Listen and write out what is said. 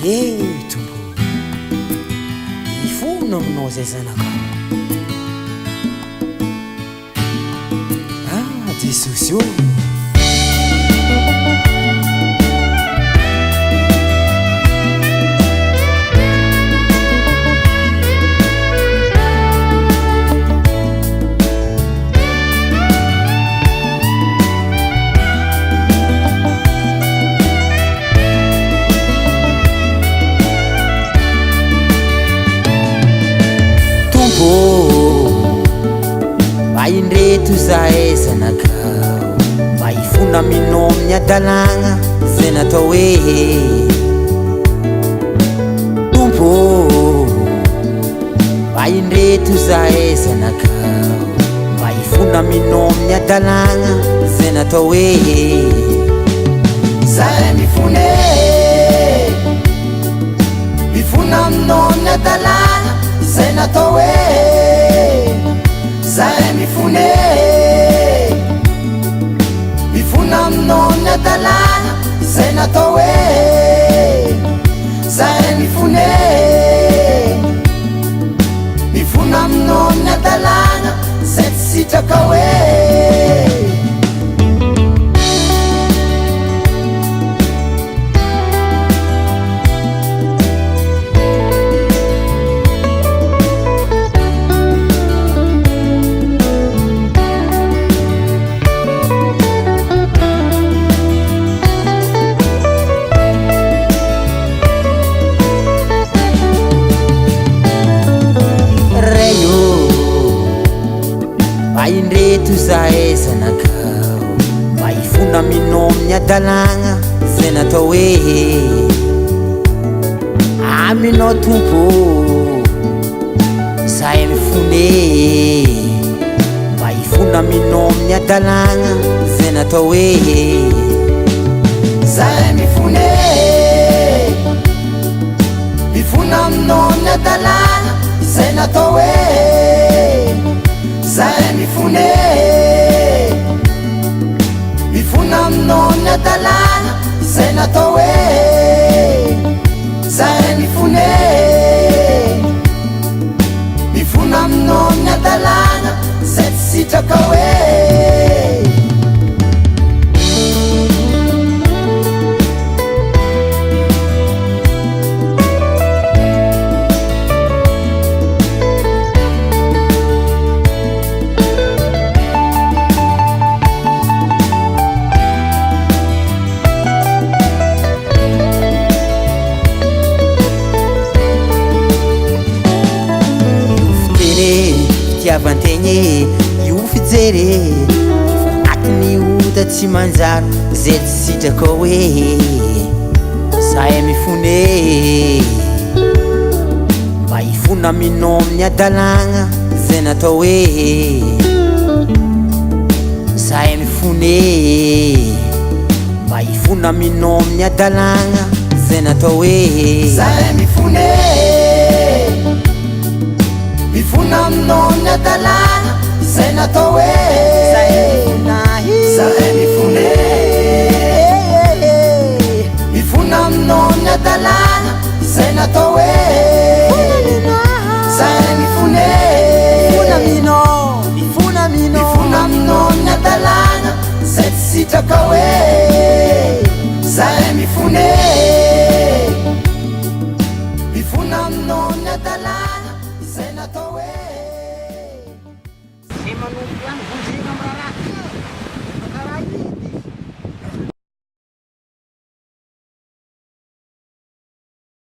tombo ifona aminao zay zanaka Jesosy io indreto zahay zanakao mba ifona aminao amin'ny adalagna zay natao hoe tompo mba indreto zahay zanakao mba ifona aminao amin'ny adalagna zay natao hoe zahay mifone mifona aminao amin'ny adalagna zay natao hoe zahay mifone mifona aminao amin'ny adalagna zay natao hoe zahay mifone mifona aminao amin'ny adalagna zay tsy sitraka hoe indreto zahay zanakao mba ifona aminao amin'ny adalagna zay natao hoe aminao tompo zahay mifone mba ifona aminao amin'ny adalagna zay natao hoe zahay mifone mifona aminao amin'ny adalagna zay natao hoe zahay mifone mifona aminao amin'ny adalagna zay natao hoe zahay mifone mifona aminao amin'ny adalagna zay tsy sitraka hoe fitiavan-tegna io fijery fagnatiny ota tsy manjary zay tsy sitraka hoe zahay mifone mba ifona aminao amin'ny adalagna zay natao hoe zahay mifone mba ifona aminao amin'ny adalagna zay natao hoe zahay mifone mifona aminao amin'ny adalagna zay natao hoe zahay mifone mifona aminao amin'ny adalagna zay natao hoe zahay mifone mifona aminao amin'ny adalagna zay tsy sitraka hoe zahay mifone mifona aminao amin'ny adalagna zay natao hoe